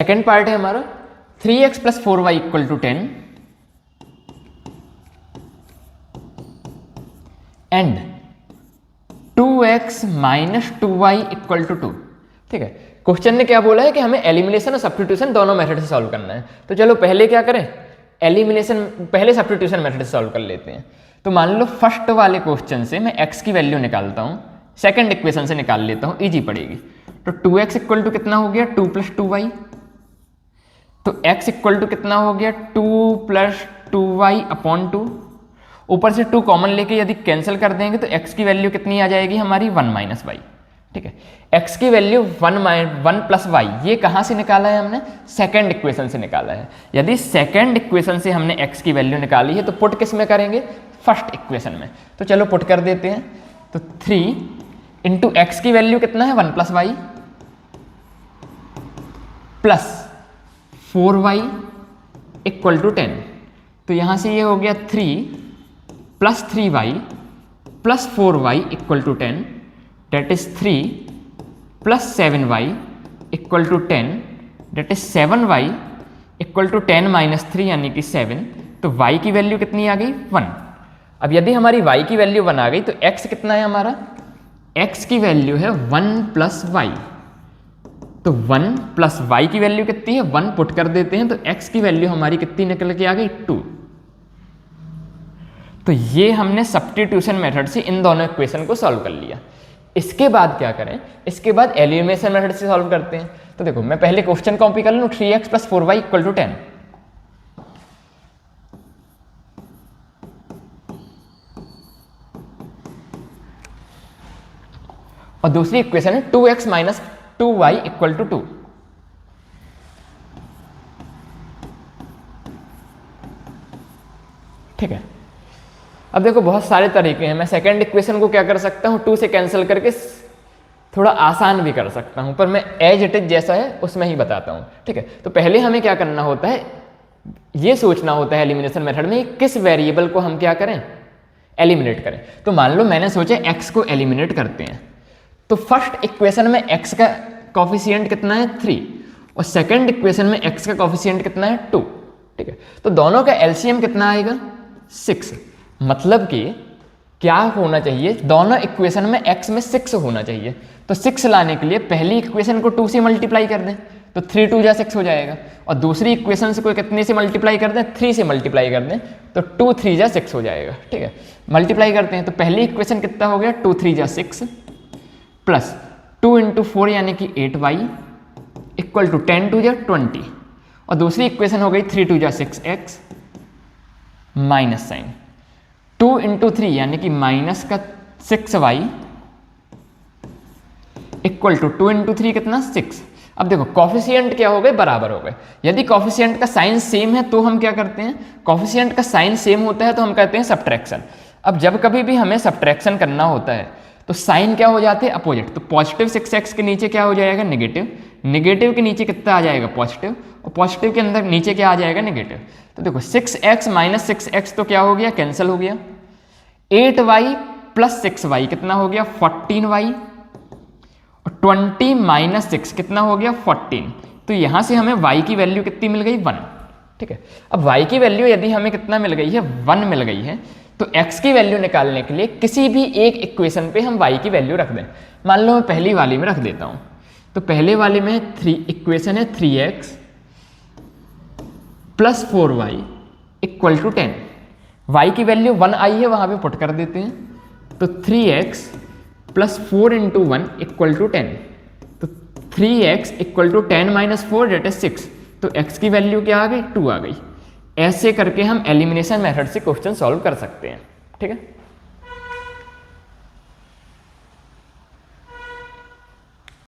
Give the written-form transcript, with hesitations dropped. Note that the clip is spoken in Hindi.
सेकेंड पार्ट है हमारा 3x plus 4y equal to 10 and 2x minus 2y equal to 2। ठीक है, क्वेश्चन ने क्या बोला है कि हमें एलिमिनेशन और सब्स्टिट्यूशन दोनों मेथड से सॉल्व करना है। तो चलो पहले क्या करें, एलिमिनेशन पहले सब्स्टिट्यूशन मेथड से सॉल्व कर लेते हैं। तो मान लो फर्स्ट वाले क्वेश्चन से मैं x की वैल्यू निकालता हूँ, सेकंड इक्वेशन से निकाल लेता हूँ, इजी पड़ेगी। तो 2x इक्वल टू कितना हो गया 2 प्लस 2y, तो x इक्वल टू कितना हो गया 2 प्लस 2y अपॉन 2। ऊपर से 2 कॉमन लेके यदि कैंसिल कर देंगे तो x की वैल्यू कितनी आ जाएगी हमारी 1 माइनस वाई। ठीक है, x की वैल्यू 1 प्लस वाई, ये कहाँ से निकाला है हमने, सेकंड इक्वेशन से निकाला है। यदि सेकंड इक्वेशन से हमने x की वैल्यू निकाली है तो पुट किस में करेंगे, फर्स्ट इक्वेशन में। तो चलो पुट कर देते हैं। तो 3 इंटू एक्स की वैल्यू कितना है 1 plus y plus 4y equal to 10। तो यहाँ से ये हो गया 3 plus 3y plus 4y equal to 10, that is 3 plus 7y equal to 10, that is 7y equal to 10 minus 3 यानी कि 7। तो y की वैल्यू कितनी आ गई 1। अब यदि हमारी y की वैल्यू 1 आ गई तो x कितना है हमारा, x की वैल्यू है 1 प्लस वाई। तो 1 प्लस वाई की वैल्यू कितनी है 1 पुट कर देते हैं तो x की वैल्यू हमारी कितनी निकल के आ गई 2। तो ये हमने सब्स्टिट्यूशन मेथड से इन दोनों इक्वेशन को सॉल्व कर लिया। इसके बाद क्या करें, इसके बाद एलिमिनेशन मेथड से सॉल्व करते हैं। तो देखो मैं पहले क्वेश्चन कॉपी कर लूं, 3x plus 4y equal to 10। और दूसरी इक्वेशन है 2x minus 2y equal to 2। ठीक है, अब देखो बहुत सारे तरीके हैं। मैं सेकंड इक्वेशन को क्या कर सकता हूं, 2 से कैंसिल करके थोड़ा आसान भी कर सकता हूं, पर मैं एज इट इज जैसा है उसमें ही बताता हूं। ठीक है, तो पहले हमें क्या करना होता है, ये सोचना होता है एलिमिनेशन मेथड में किस वेरिएबल को हम क्या करें, एलिमिनेट करें। तो मान लो मैंने सोचा x को एलिमिनेट करते हैं। तो फर्स्ट इक्वेशन में x का कॉफिशिएंट कितना है 3 और सेकंड इक्वेशन में x का कॉफिशिएंट कितना है 2। ठीक है, तो दोनों का एलसीएम कितना आएगा 6। मतलब कि क्या होना चाहिए, दोनों इक्वेशन में x में 6 होना चाहिए। तो 6 लाने के लिए पहली इक्वेशन को 2 से मल्टीप्लाई कर दें तो 3 2 जा 6 हो जाएगा, और दूसरी इक्वेशन से कोई कितने से मल्टीप्लाई कर दें 3 से मल्टीप्लाई कर दें तो 2 3 जा 6 हो जाएगा। ठीक है, मल्टीप्लाई करते हैं तो पहली इक्वेशन कितना हो गया 2 3 जा 6 प्लस 2 इंटू 4 यानी कि 8y इक्वल टू 10 2 जा 20, और दूसरी इक्वेशन हो गई 3 2 जा 6x माइनस साइन 2 इंटू 3 यानी कि माइनस का 6y इक्वल टू 2 इंटू 3 कितना 6। अब देखो कॉफिशिएंट क्या हो गए, बराबर हो गए। यदि कॉफिशिएंट का साइन सेम है तो हम क्या करते हैं, कॉफिशिएंट का साइन सेम होता है तो हम कहते हैं सब्ट्रैक्शन। अब जब कभी भी हमें सब्ट्रैक्शन करना होता है तो साइन क्या हो जाते हैं अपोजिट। तो पॉजिटिव 6x के नीचे क्या हो जाएगा नेगेटिव, नेगेटिव के नीचे कितना आ जाएगा पॉजिटिव, और पॉजिटिव के अंदर नीचे क्या आ जाएगा नेगेटिव। तो देखो 6x माइनस 6x तो क्या हो गया, कैंसिल हो गया। 8y प्लस 6y कितना हो गया 14y, और 20 माइनस 6 कितना हो गया 14। तो यहां से हमें y की वैल्यू कितनी मिल गई 1। ठीक है, अब y की वैल्यू यदि हमें कितना मिल गई है 1 मिल गई है, तो x की वैल्यू निकालने के लिए किसी भी एक इक्वेशन पे हम y की वैल्यू रख दें। मान लो मैं पहली वाली में रख देता हूं, तो पहले वाले में इक्वेशन है 3x plus 4y equal to 10। y की वैल्यू 1 आई है, वहां पे पुट कर देते हैं। तो 3x plus 4 into 1 equal to 10। तो 3x equal to 10 minus 4 that is 6। तो x की वैल्यू क्या आ गई 2 आ गई। ऐसे करके हम एलिमिनेशन मेथड से क्वेश्चन सॉल्व कर सकते हैं। ठीक है।